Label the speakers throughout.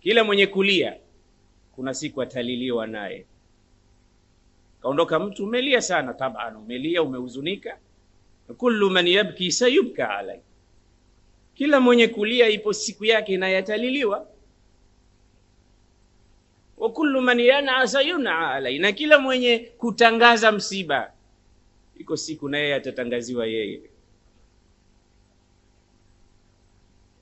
Speaker 1: Kila mwenye kulia kuna siku ataliliwa naye. Kaondoka mtu umelia sana, taban umelia, umehuzunika. Kullu man yabki sayubka alai, kila mwenye kulia ipo siku yake naye ataliliwa. Wa kullu man yan'a sayun'a alai, na kila mwenye kutangaza msiba iko siku naye atatangaziwa yeye.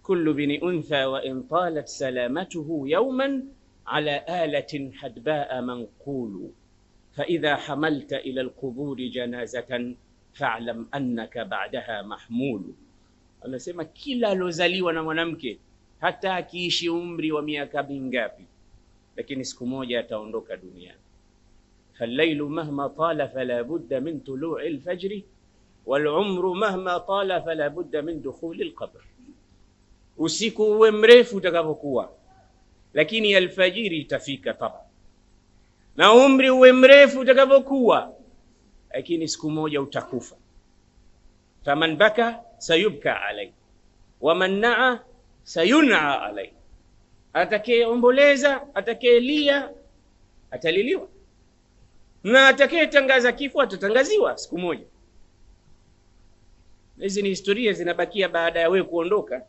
Speaker 1: Kullu bini untha wa in talat salamatuhu yawman ala alatin hadba'a manqulu fa idha hamalta ila alquburi janazatan fa'lam annaka ba'daha mahmulu. Anasema kila alozaliwa na mwanamke hata akiishi umri wa miaka mingapi, lakini siku moja ataondoka duniani. Fallailu mahma tala fala budda min tulu'i alfajri wal umru mahma tala fala budda min dukhuli alqabr. Usiku uwe mrefu utakapokuwa, lakini alfajiri itafika taba, na umri uwe mrefu utakapokuwa, lakini siku moja utakufa. Faman baka sayubka alai wa man na'a sayun'a alai, atakayeomboleza, atakayelia ataliliwa, na atakayetangaza kifo atatangaziwa siku moja. Hizi ni historia zinabakia baada ya wewe kuondoka.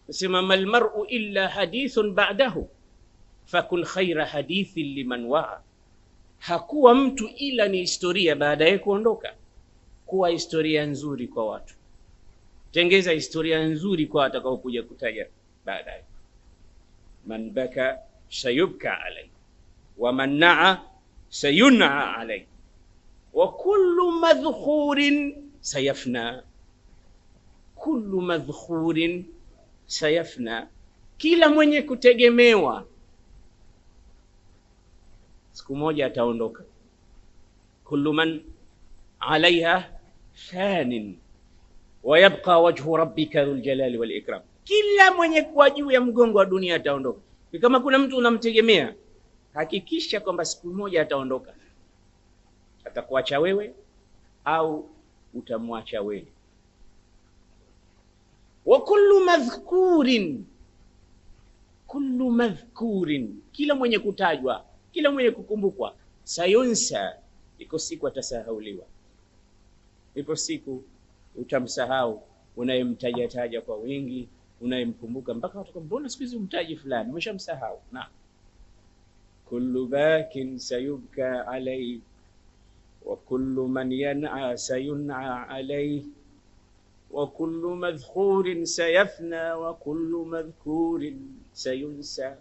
Speaker 1: Nasema mal mar'u illa hadithun ba'dahu fakun khaira hadithin liman wa'a, hakuwa mtu ila ni historia baada ya kuondoka. Kuwa historia nzuri kwa watu, tengeza historia nzuri kwa watakao kuja kutaja baadaye. Man baka sayubka alai wa man na'a sayun'a alai wa kullu madhkhurin sayafna. Kullu madhkhurin sayafna, kila mwenye kutegemewa siku moja ataondoka. Kullu man alaiha fanin wa yabqa wajhu rabbika dhul jalali wal ikram, kila mwenye kuwa juu ya mgongo wa dunia ataondoka. Kama kuna mtu unamtegemea, hakikisha kwamba siku moja ataondoka, atakuacha wewe au utamwacha wewe. Wa kullu madhkurin, kullu madhkurin, kila mwenye kutajwa, kila mwenye kukumbukwa, sayunsa, iko siku atasahauliwa. Ipo siku utamsahau unayemtaja taja kwa wingi, unayemkumbuka mpaka watu mbona siku hizi umtaji fulani, umeshamsahau. Na kullu bakin sayubka alayhi wa kullu man yan'a sayun'a alayhi wa kullu madhkurin sayafna wa kullu madhkurin sayunsa,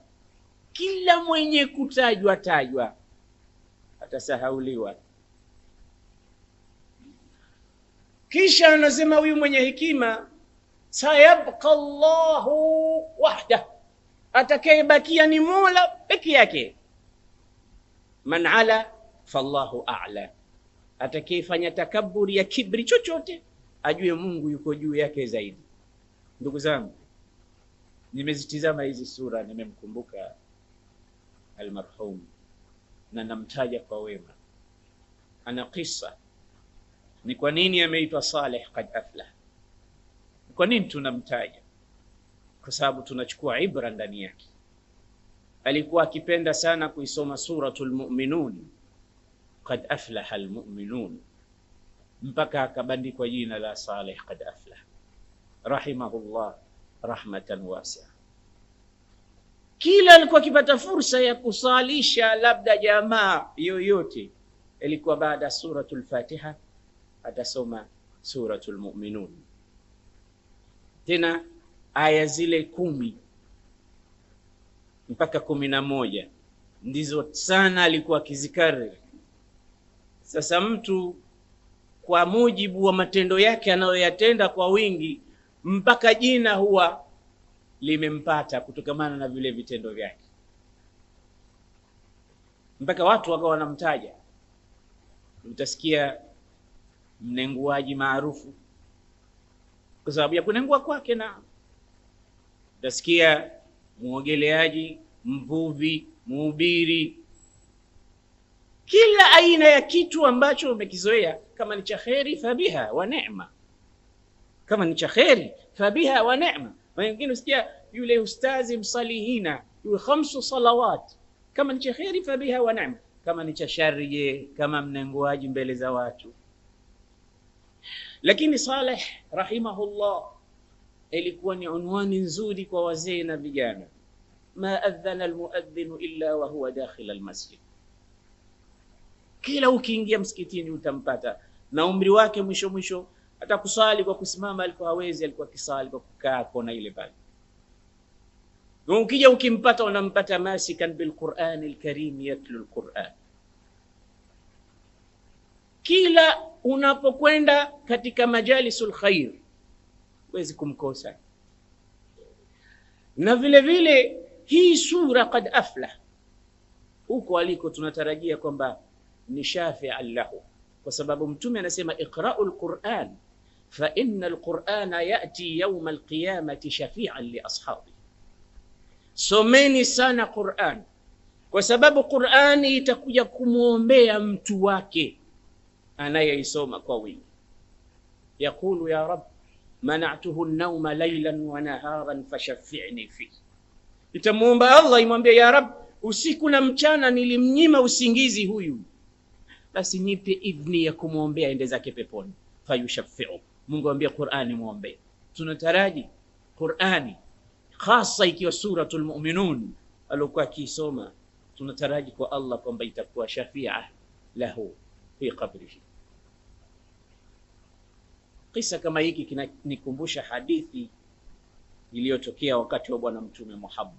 Speaker 1: kila mwenye kutajwa tajwa atasahauliwa. Kisha anasema huyu mwenye hekima, sayabqa Allahu wahda, atakayebakia ni Mola peke yake. Man ala fallahu a'la, atakayefanya takaburi ya kibri chochote ajue Mungu yuko juu yake zaidi. Ndugu zangu, nimezitizama hizi sura, nimemkumbuka almarhum na namtaja kwa wema. Ana kisa ni kwa nini ameitwa Saleh qad aflah. Kwa nini tunamtaja? Kwa sababu tunachukua ibra ndani yake. Alikuwa akipenda sana kuisoma suratul Mu'minun, qad aflaha almu'minun, mpaka akabandikwa jina la Saleh qad aflah rahimahullah rahmatan wasi'a. Kila alikuwa akipata fursa ya kusalisha labda jamaa yoyote, ilikuwa baada suratul Fatiha atasoma suratul Mu'minun, tena aya zile 10 mpaka 11 ndizo sana alikuwa akizikari. Sasa mtu kwa mujibu wa matendo yake anayoyatenda kwa wingi, mpaka jina huwa limempata kutokamana na vile vitendo vyake, mpaka watu wakawa wanamtaja. Utasikia mnenguaji maarufu kwa sababu ya kunengua kwake, na utasikia muogeleaji, mvuvi, mhubiri, kila aina ya kitu ambacho umekizoea. Kama ni cha kheri fabiha wa neema, kama ni cha kheri fabiha wa neema. Wengine usikia yule ustazi msalihina, yule 5 salawat. Kama ni cha kheri fabiha wa ni'ma, kama ni cha shari, kama mnenguaji mbele za watu. Lakini Saleh rahimahullah ilikuwa ni unwani nzuri kwa wazee na vijana. Ma adhana almuadhdhin illa wa huwa dakhil almasjid. Kila ukiingia msikitini utampata, na umri wake mwisho mwisho hata kusali kwa kusimama alikuwa hawezi, alikuwa kisali kwa kukaa kona ile pale. Na ukija ukimpata unampata masikan bilquran alkarim yatlu alquran. Kila unapokwenda katika majalisul khair huwezi kumkosa. Na vile vile hii sura qad aflah, huko aliko tunatarajia kwamba ni shafi'an lahu, kwa sababu mtume anasema iqra'ul Qur'an fa inna al-Qur'ana ya'ti yawm al-qiyamati shafi'an li ashabi. Someni sana Qur'an, kwa sababu Qur'ani itakuja kumuombea mtu wake anayeisoma kwa wingi. Yaqulu ya Rabb mana'tuhu an-nawma laylan wa naharan fashaffi'ni fi. Itamuomba Allah, imwambie ya Rabb, usiku na mchana nilimnyima usingizi huyu, basi nipe idhni ya kumuombea ende zake peponi. Fayushaffi'u, Mungu ambia Qur'ani muombe. Tunataraji Qur'ani hasa ikiwa suratul Mu'minun alokuwa akisoma, tunataraji kwa Allah kwamba itakuwa shafi'a lahu fi qabrihi. Kisa kama hiki kinanikumbusha hadithi iliyotokea wakati wa bwana mtume Muhammad.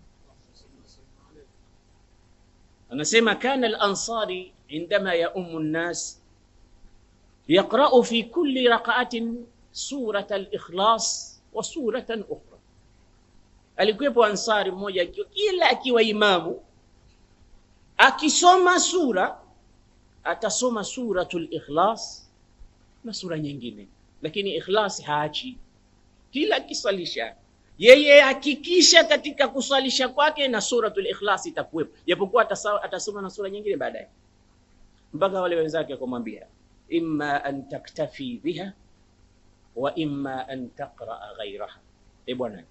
Speaker 1: Anasema kana al-ansari indama yaumu an-nas yaqra'u fi kulli rak'atin surat al-ikhlas wa suratan ukhra. Alikuwepo ansari mmoja kila akiwa imamu akisoma sura atasoma suratul ikhlas na sura nyingine, lakini ikhlas haachi. Kila kisalisha yeye hakikisha katika kusalisha kwake na suratul ikhlas itakuwepo, japokuwa atasoma na sura nyingine baadaye, mpaka wale wenzake wakamwambia imma an taktafi biha wa imma an taqra ghayraha. Bwana,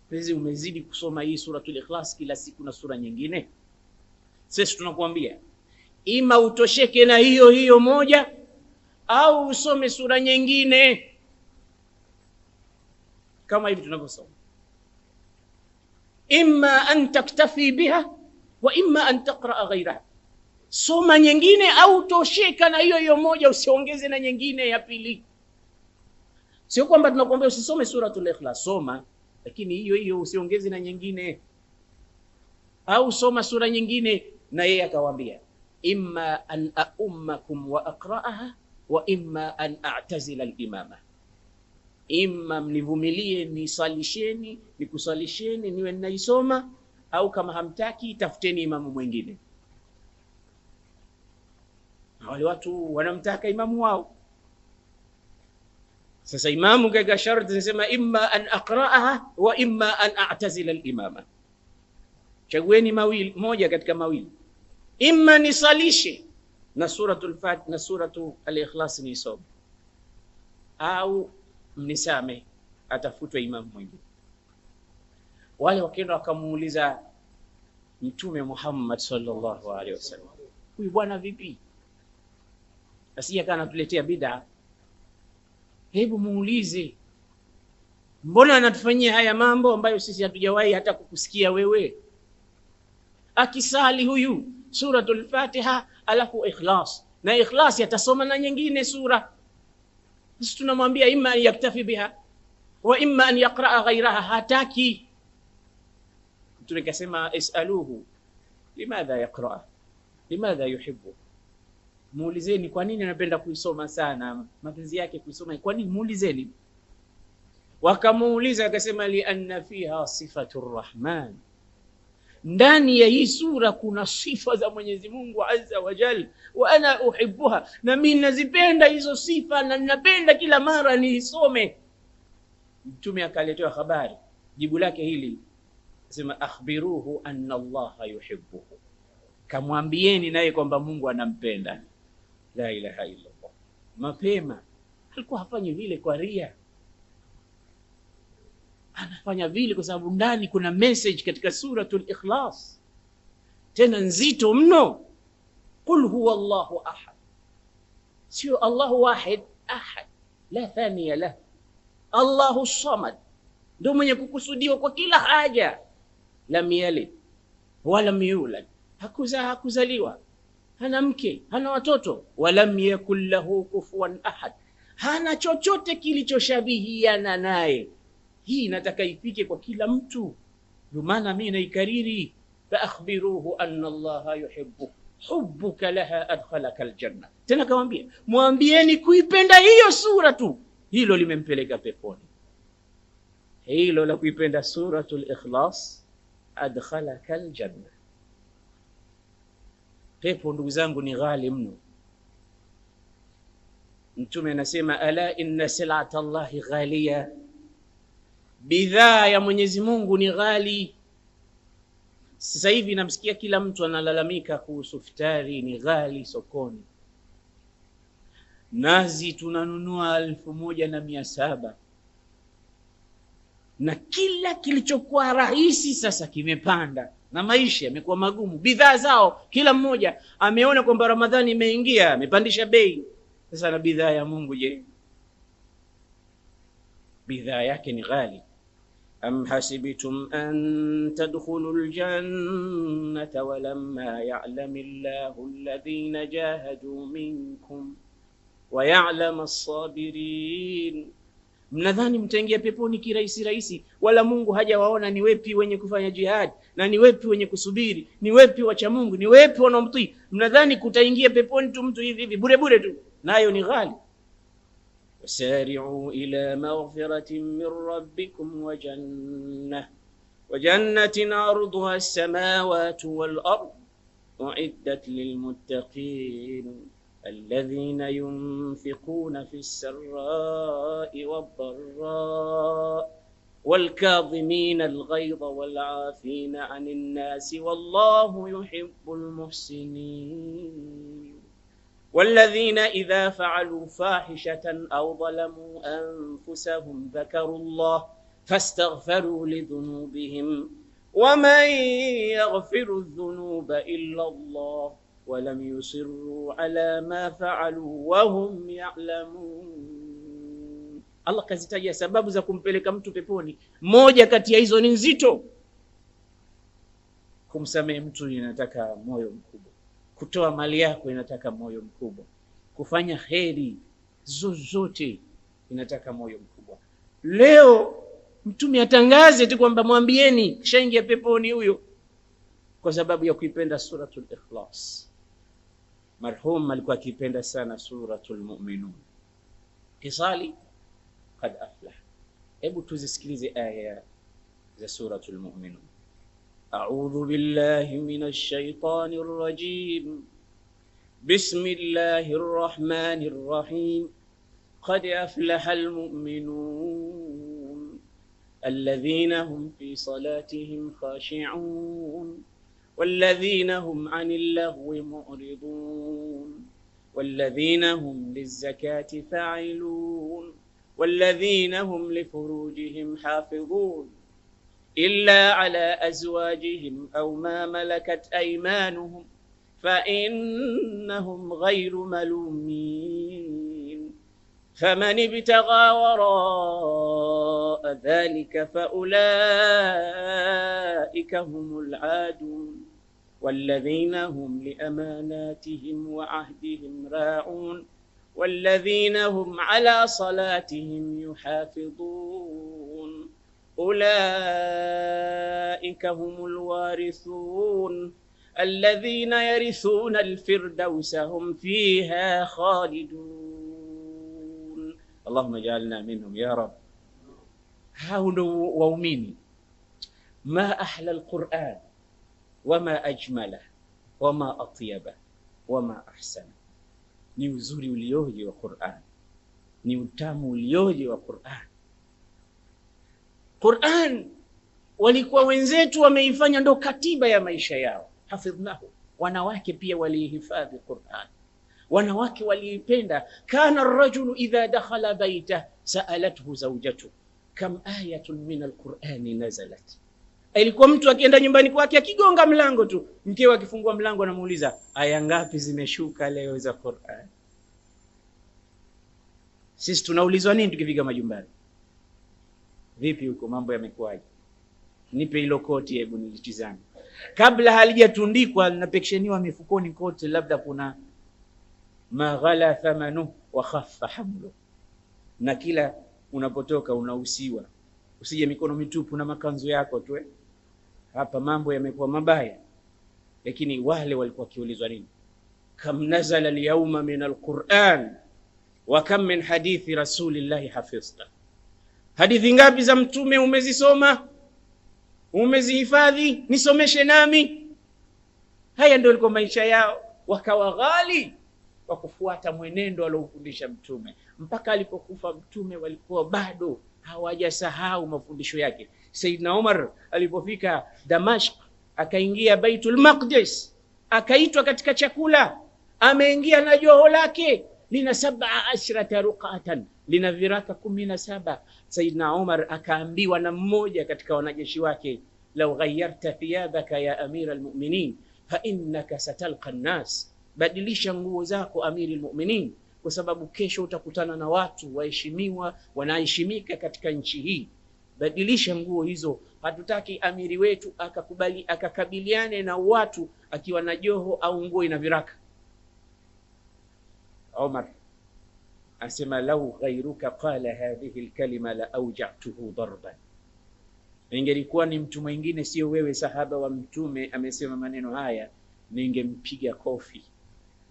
Speaker 1: hizi umezidi kusoma hii suratul ikhlas kila siku na sura nyingine, sisi tunakuambia ima utosheke na hiyo hiyo moja au usome sura nyingine kama hivi tunavyosoma, imma an taktafi biha wa imma an taqra ghayraha. Soma nyingine au tosheka na hiyo hiyo moja, usiongeze na nyingine ya pili. Sio kwamba tunakuambia usisome suratul ikhlas, soma, lakini hiyo hiyo usiongeze na nyingine, au soma sura nyingine. Na yeye akawaambia imma an ummakum wa aqra'aha wa imma an a'tazila al-imama. Imma mnivumilie nisalisheni, nikusalisheni niwe ninaisoma, au kama hamtaki tafuteni imamu mwingine. Wale watu wanamtaka imamu wao. Sasa imamu kaga sharti nasema imma an aqra'aha wa imma an a'tazila al-imama. Chagueni mawili, moja katika mawili. Imma nisalishe na suratul Fatiha na suratul al-Ikhlas nisome, au mnisame atafutwe imamu mwingine. Wale wakaenda wakamuuliza Mtume Muhammad sallallahu alaihi wasallam, huyu bwana vipi? Asije kana tuletea bid'a. Hebu muulize, mbona anatufanyia haya mambo ambayo sisi hatujawahi hata kukusikia wewe? Akisali huyu suratul Fatiha alafu Ikhlas, na Ikhlas yatasoma na nyingine sura. Sisi tunamwambia imma an yaktafi biha wa imma an yaqra ghayraha, hataki. Tunakasema isaluhu limadha yaqra, limadha yuhibbu. Muulizeni kwa nini anapenda kuisoma sana, mapenzi yake kuisoma kwa nini, muulizeni. Wakamuuliza akasema li anna fiha sifatur rahman, ndani ya hii sura kuna sifa za Mwenyezi Mungu Azza wa Jalla, wa ana uhibbuha, na mimi nazipenda hizo sifa na ninapenda kila mara niisome. Mtume akaletewa habari, jibu lake hili sema akhbiruhu anna Allah yuhibbuhu, kamwambieni naye kwamba Mungu anampenda. La ilaha illa Allah. Mapema alikuwa hafanyi vile kwa ria. Anafanya vile kwa sababu ndani kuna message katika suratul Ikhlas, tena nzito mno. Qul huwa Allahu ahad, sio Allahu wahid, ahad la thaniya lahu. Allahu samad, ndio mwenye kukusudiwa kwa kila haja. Lam yalid walam yulad, hakuzaliwa, hana mke, hana watoto. Walam yakul lahu kufuwan ahad, hana chochote kilichoshabihiana naye. Hii nataka ifike kwa kila mtu. Ndio maana mimi naikariri, fa akhbiruhu anna Allaha yuhibbu hubbuka laha adkhalaka aljanna. Tena kawaambia, mwambieni kuipenda hiyo sura tu, hilo limempeleka peponi. Hilo la kuipenda suratul Ikhlas, adkhalaka aljanna. Pepo ndugu zangu ni ghali mno. Mtume anasema, ala inna sil'ata Allahi ghaliya, bidhaa ya Mwenyezi Mungu ni ghali. Sasa hivi namsikia kila mtu analalamika kuhusu futari ni ghali sokoni. Nazi tunanunua 1700, na kila kilichokuwa rahisi sasa kimepanda, na maisha yamekuwa magumu. Bidhaa zao kila mmoja ameona kwamba Ramadhani imeingia, amepandisha bei. Sasa na bidhaa ya Mungu je? Bidhaa yake ni ghali. Am hasibtum an tadkhulul jannata walamma ya'lamillahu alladhina jahadu minkum wa ya'lamu as-sabirin. Mnadhani mtaingia peponi kirahisi rahisi, wala Mungu hajawaona ni wepi wenye kufanya jihad, na ni wepi wenye kusubiri, ni wepi wacha Mungu, ni wepi wanaomtii. Mnadhani kutaingia peponi tu mtu hivi hivi bure bure tu? Nayo ni ghali. wasari'u ila maghfiratin min rabbikum wa jannatin 'arduha as-samawati wal ard u'iddat lil muttaqin الذين ينفقون في السراء والضراء والكاظمين الغيظ والعافين عن الناس والله يحب المحسنين والذين إذا فعلوا فاحشة أو ظلموا أنفسهم ذكروا الله فاستغفروا لذنوبهم ومن يغفر الذنوب إلا الله ولم يصروا على ما فعلوا وهم يعلمون. Allah kazitaja sababu za kumpeleka mtu peponi. Moja kati ya hizo ni nzito. Kumsamehe mtu inataka moyo mkubwa, kutoa mali yako inataka moyo mkubwa, kufanya kheri zozote inataka moyo mkubwa. Leo Mtume atangaze tu kwamba mwambieni kishaingia peponi huyo, kwa sababu ya kuipenda suratul Ikhlas. Marhum alikuwa akipenda sana suratul Mu'minun, kisali qad aflah. Hebu tuzisikilize aya za suratul Mu'minun. A'udhu billahi minash shaitanir rajim. Bismillahir rahmanir rahim. Qad aflahal mu'minun alladhina hum fi salatihim khashi'un والذين هم عن اللغو معرضون والذين هم للزكاة فاعلون والذين هم لفروجهم حافظون إلا على أزواجهم أو ما ملكت أيمانهم فإنهم غير ملومين فمن ابتغى وراء ذلك فأولئك هم العادون والذين هم لأماناتهم وعهدهم راعون والذين هم على صلاتهم يحافظون أولئك هم الوارثون الذين يرثون الفردوس هم فيها خالدون. اللهم اجعلنا منهم يا رب. هؤلاء waumini. ما أحلى القرآن وما أجمله وما أطيبه وما أحسنه. Ni uzuri ulioje wa Qur'an, ni utamu ulioje wa Qur'an. Qur'an walikuwa wenzetu wameifanya ndo katiba ya maisha yao. Hafidhnahu. Wanawake pia walihifadhi Qur'an, wanawake waliipenda. Kana ar-rajulu idha dakhala bayta sa'alathu zawjatu, kam ayatun min alqur'ani nazalat. Ilikuwa mtu akienda nyumbani kwake akigonga mlango tu, mkewe akifungua mlango anamuuliza aya ngapi zimeshuka leo za Qur'an. Sisi tunaulizwa nini tukifika majumbani? Vipi huko mambo yamekuaje? Nipe hilo koti hebu nilitizame. Kabla halijatundikwa linapeksheniwa mifukoni kote, labda kuna maghala thamanu wa khaffa hamlu. Na kila unapotoka unahusiwa usije mikono mitupu na makanzu yako tu. Hapa mambo yamekuwa mabaya. Lakini wale walikuwa kiulizwa nini? Kam nazala al-yawma min al-Qur'an wa kam min hadithi rasulillahi hafizta. Hadithi ngapi za mtume umezisoma? Umezihifadhi? Nisomeshe nami. Haya ndio ilikuwa maisha yao. Wakawa ghali kwa kufuata mwenendo aliofundisha mtume. Mpaka alipokufa mtume walikuwa bado hawajasahau mafundisho yake. Sayyidina Umar alipofika Damashq akaingia Baitul Maqdis, akaitwa katika chakula, ameingia na joho lake lina 17 ruqatan, lina viraka 17. Sayyidina Umar akaambiwa na mmoja katika wanajeshi wake, law ghayyarta thiyabaka ya amira almu'minin fa innaka satalqa an-nas, badilisha nguo zako amiri almu'minin, kwa sababu kesho utakutana na watu waheshimiwa, wanaheshimika katika nchi hii. Badilisha nguo hizo. Hatutaki amiri wetu akakabiliane na watu akiwa na joho au nguo ina viraka. Umar asema law ghayruka qala hadhihi alkalima la awja'tuhu darban. Ingelikuwa ni mtu mwingine sio wewe sahaba wa mtume amesema maneno haya, ningempiga kofi.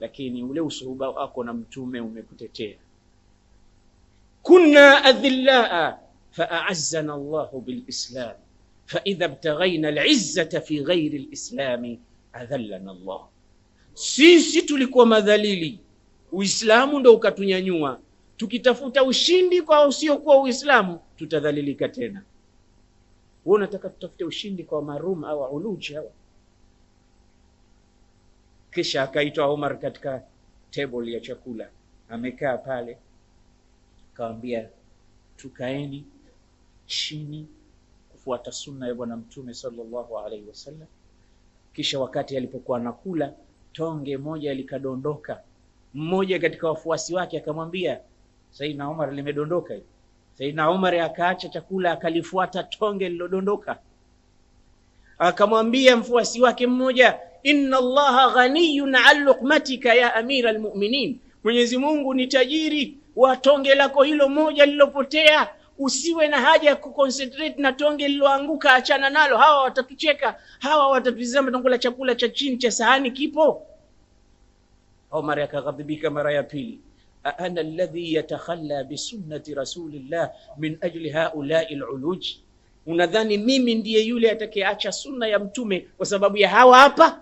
Speaker 1: Lakini ule usuhuba wako na mtume umekutetea. Kunna adhillaa fa'azzana Allahu bilislam fa idha ibtaghayna al'izzata fi ghayri alislam adhallana Allah. Sisi tulikuwa madhalili, Uislamu ndo ukatunyanyua. Tukitafuta ushindi kwa usiokuwa Uislamu tutadhalilika tena. Wewe unataka tutafute ushindi kwa Marum au Uluji hawa? Kisha akaitwa Umar katika table ya chakula, amekaa pale, kaambia tukaeni chini kufuata sunna ya bwana mtume sallallahu alaihi wasallam. Kisha wakati alipokuwa nakula, tonge moja likadondoka. Mmoja katika wafuasi wake akamwambia Sayyidina Umar, limedondoka hivi. Sayyidina Umar akaacha chakula akalifuata tonge lilodondoka. Akamwambia mfuasi wake mmoja, inna Allaha ghaniyun an luqmatika ya amira almu'minin, Mwenyezi Mungu ni tajiri wa tonge lako hilo moja lilopotea. Usiwe na haja ya kuconcentrate na tonge liloanguka, achana nalo. Hawa watatucheka, hawa watatizama tonge la chakula cha chini cha sahani kipo. Umar akaghadhibika mara ya pili, ana alladhi yatakhalla bi sunnati rasulillah min ajli haula'i aluluj. Unadhani mimi ndiye yule atakayeacha sunna ya mtume kwa sababu ya hawa hapa?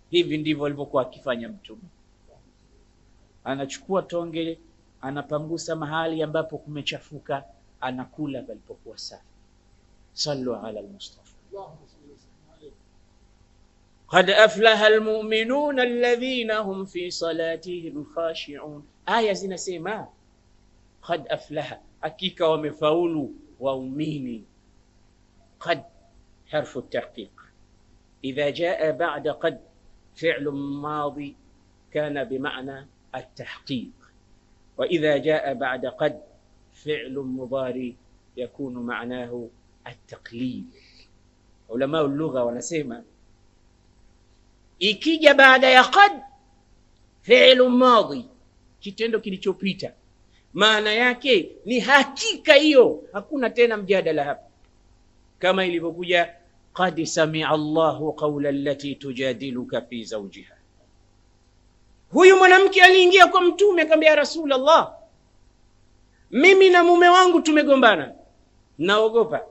Speaker 1: Hivi ndivyo alivyokuwa akifanya mtume. Anachukua tonge, anapangusa mahali ambapo kumechafuka, anakula palipokuwa safi. Sallu ala al-Mustafa. Qad aflaha al-mu'minuna alladhina hum fi salatihim khashi'un. Aya zinasema qad aflaha, hakika wamefaulu waumini. Qad harfu at-tahqiq. Idha jaa ba'da qad fi'l madi kana bima'na التحقيق، وإذا جاء بعد قد فعل مضارع يكون معناه التقليل. علماء اللغة wanasema ikija baada ya qad fi'l madi, kitendo kilichopita, maana yake ni hakika hiyo, hakuna tena mjadala hapa. Kama ilivyokuja qad sami'a Allahu qawla allati tujadiluka fi zawjiha. Huyu mwanamke aliingia kwa mtume akamwambia, Rasulullah, mimi na mume wangu tumegombana, naogopa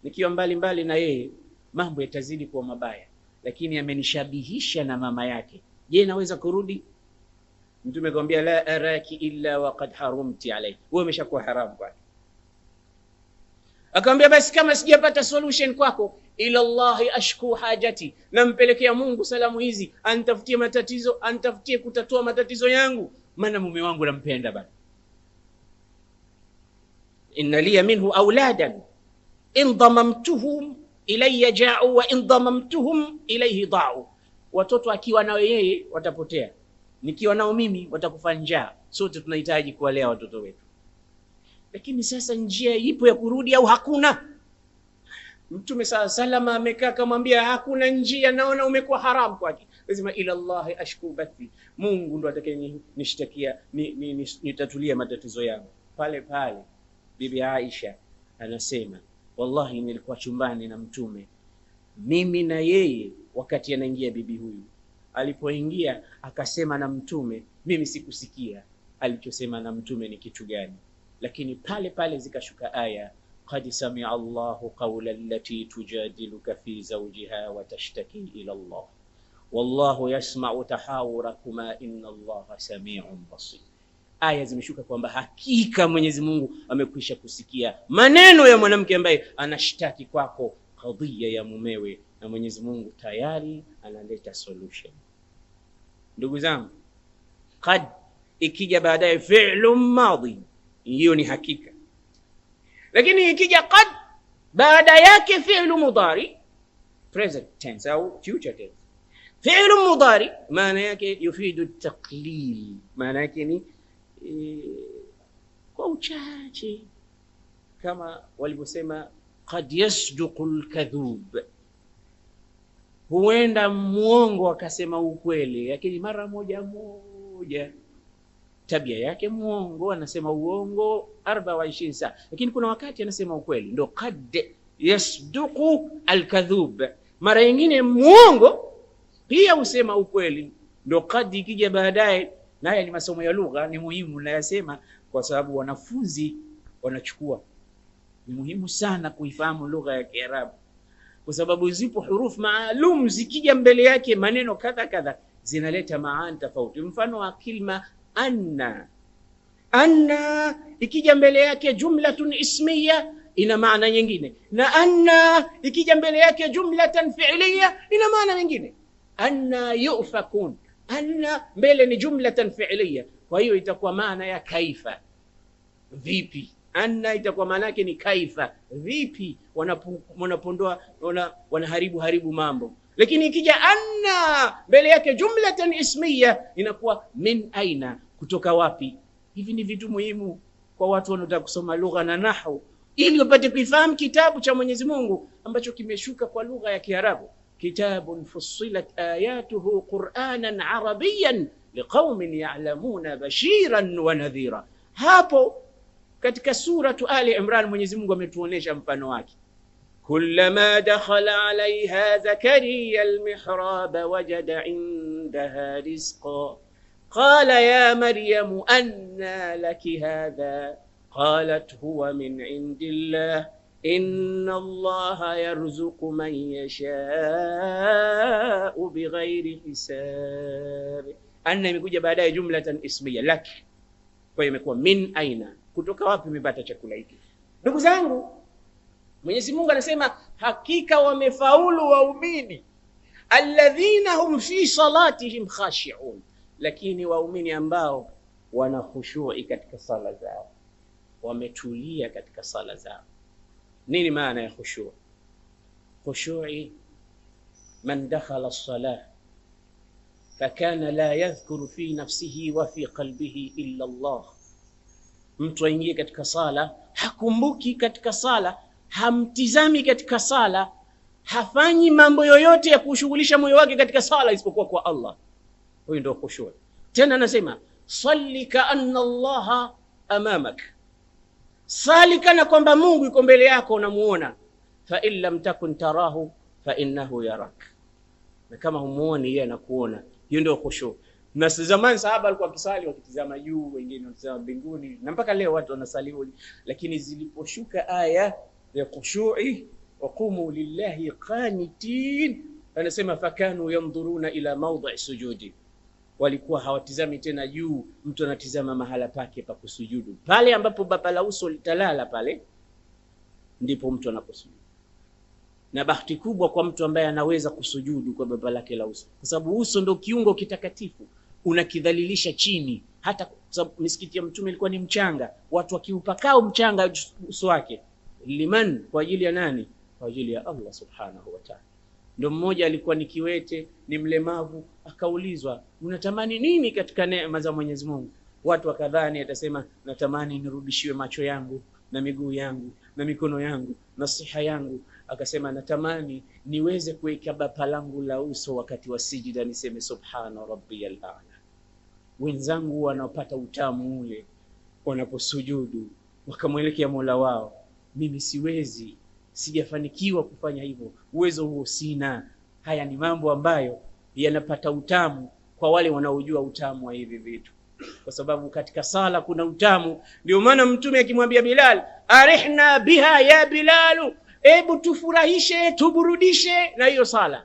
Speaker 1: nikiwa mbali na yeye mambo yatazidi kuwa mabaya, lakini amenishabihisha na mama yake. Je, naweza kurudi? Mtume akamwambia, la araki illa waqad harumti alayhi, wewe umeshakuwa haramu kwake. Akamwambia, basi kama sijapata solution kwako, ila Allahi ashku hajati, nampelekea Mungu salamu hizi, anitafutie matatizo, anitafutie kutatua matatizo yangu, maana mume wangu nampenda bana. inna liya minhu auladan in dhamamtuhum ilayya ja'u wa in dhamamtuhum ilayhi da'u. Watoto akiwa nao yeye watapotea, nikiwa nao mimi watakufa njaa. Sote tunahitaji kuwalea watoto wetu, lakini sasa njia ipo ya kurudi au hakuna? Mtume salama amekaa akamwambia hakuna njia, naona umekuwa haramu kwake. Lazima ila Allah ashku bathi, Mungu ndo atakayenishtakia nitatulia matatizo yangu. Pale pale Bibi Aisha anasema wallahi nilikuwa chumbani na Mtume, mimi na yeye, wakati anaingia bibi huyu. Alipoingia akasema na Mtume, mimi sikusikia alichosema na Mtume ni kitu gani, lakini pale pale zikashuka aya qad sami'a Allahu qawla allati tujadiluka fi zawjiha wa tashtaki ila Allah wallahu yasma'u tahawurakuma inna Allaha sami'un basir. Aya zimeshuka kwamba hakika Mwenyezi Mungu amekwisha kusikia maneno ya mwanamke ambaye anashtaki kwako kadhia ya mumewe, na Mwenyezi Mungu tayari analeta solution. Ndugu zangu, qad ikija baadaye fi'lu madhi, hiyo ni hakika. Lakini ikija qad baada yake fi'lu mudari, present tense au future tense. Fi'lu mudari maana yake yufidu taqlil, maana yake ni kwa uchache, kama walivyosema qad yasduqu al-kadhub, huenda muongo akasema ukweli, lakini mara moja tabia yake muongo, anasema uongo 24 saa, lakini kuna wakati anasema ukweli. Ndo qad yasduqu al-kadhub. Mara nyingine muongo pia usema ukweli, ndo qad ikija baadaye. Na haya ni masomo ya lugha, ni muhimu nayasema kwa sababu wanafunzi wanachukua. Ni muhimu sana kuifahamu lugha ya Kiarabu, kwa sababu zipo hurufu maalum zikija mbele yake maneno kadha kadha zinaleta maana tofauti. Mfano wa kilma anna, anna ikija mbele yake jumlatun ismiya ina maana nyingine, na anna ikija mbele yake jumlatan fi'liya ina maana nyingine. Anna yufakun, anna mbele ni jumlatan fi'liya, kwa hiyo itakuwa maana ya kaifa, vipi. Anna itakuwa maana yake ni kaifa, vipi, wanapondoa wanaharibu mambo. Lakini ikija anna mbele yake jumlatan ismiya inakuwa min aina, kutoka wapi. Hivi ni vitu muhimu kwa watu wanaotaka kusoma lugha na nahwu, ili wapate kufahamu kitabu cha Mwenyezi Mungu ambacho kimeshuka kwa lugha ya Kiarabu. Kitabun fussilat ayatuhu Qur'anan Arabiyan liqaumin ya'lamuna bashiran wa nadhira. Hapo katika suratu Ali Imran Mwenyezi Mungu ametuonesha mfano wake. Kullama dakhala alayha Zakariya al-mihrab wajada indaha rizqa qala ya Maryam anna laki hadha qalat huwa min indillah inna Allaha yarzuqu man yasha'u bighairi hisab. Anna imekuja baadaye jumlatan ismiya laki, kwa hiyo imekuwa min aina, kutoka wapi umepata chakula hiki. Ndugu zangu, Mwenyezi Mungu anasema hakika wamefaulu waumini alladhina hum fi salatihim khashi'un, lakini waumini ambao wana khushu'i katika sala zao, wametulia katika sala zao. Nini maana ya khushu'? Khushu'i man dakhala as-salah fakana la yadhkuru fi nafsihi wa fi qalbihi illa Allah. Mtu aingie katika sala hakumbuki katika sala, hamtizami katika sala, hafanyi mambo yoyote ya kushughulisha moyo wake katika sala isipokuwa kwa Allah. Huyo ndio khushu'. Tena anasema salli ka anna Allah amamak, sali kana kwamba Mungu yuko mbele yako unamuona. Fa in lam takun tarahu fa innahu yarak, na kama humuoni yeye anakuona. Hiyo ndio khushu'. Na zamani sahaba walikuwa kisali wakitizama juu, wengine wanatazama mbinguni, na mpaka leo watu wanasali. Lakini ziliposhuka aya ya khushu'i waqumu lillahi qanitin, anasema fakanu yanzuruna ila mawdhi sujudi, walikuwa hawatizami tena juu, mtu anatizama mahala pake pa kusujudu. Pale ambapo baba la uso litalala pale ndipo mtu anaposujudu. Na bahati kubwa kwa mtu ambaye anaweza kusujudu kwa baba lake la uso, kwa sababu uso ndio kiungo kitakatifu. unakidhalilisha chini. Hata sababu misikiti ya Mtume ilikuwa ni mchanga, watu wakiupakao mchanga uso wake. Liman, kwa ajili ya nani? Kwa ajili ya Allah subhanahu wa ta'ala. Ndio mmoja alikuwa ni kiwete, ni mlemavu, akaulizwa unatamani nini katika neema za Mwenyezi Mungu? Watu wakadhani atasema natamani nirudishiwe macho yangu na miguu yangu na mikono yangu na siha yangu. Akasema natamani niweze kuweka bapa langu la uso wakati wa sijida niseme subhana rabbiyal a'la. Wenzangu wanaopata utamu ule wanaposujudu wakamwelekea Mola wao, mimi siwezi, sijafanikiwa kufanya hivyo, uwezo huo sina. Haya ni mambo ambayo yanapata utamu kwa wale wanaojua utamu wa hivi vitu, kwa sababu katika sala kuna utamu. Ndio maana Mtume akimwambia Bilal, arihna biha ya Bilalu, ebu tufurahishe tuburudishe na hiyo sala.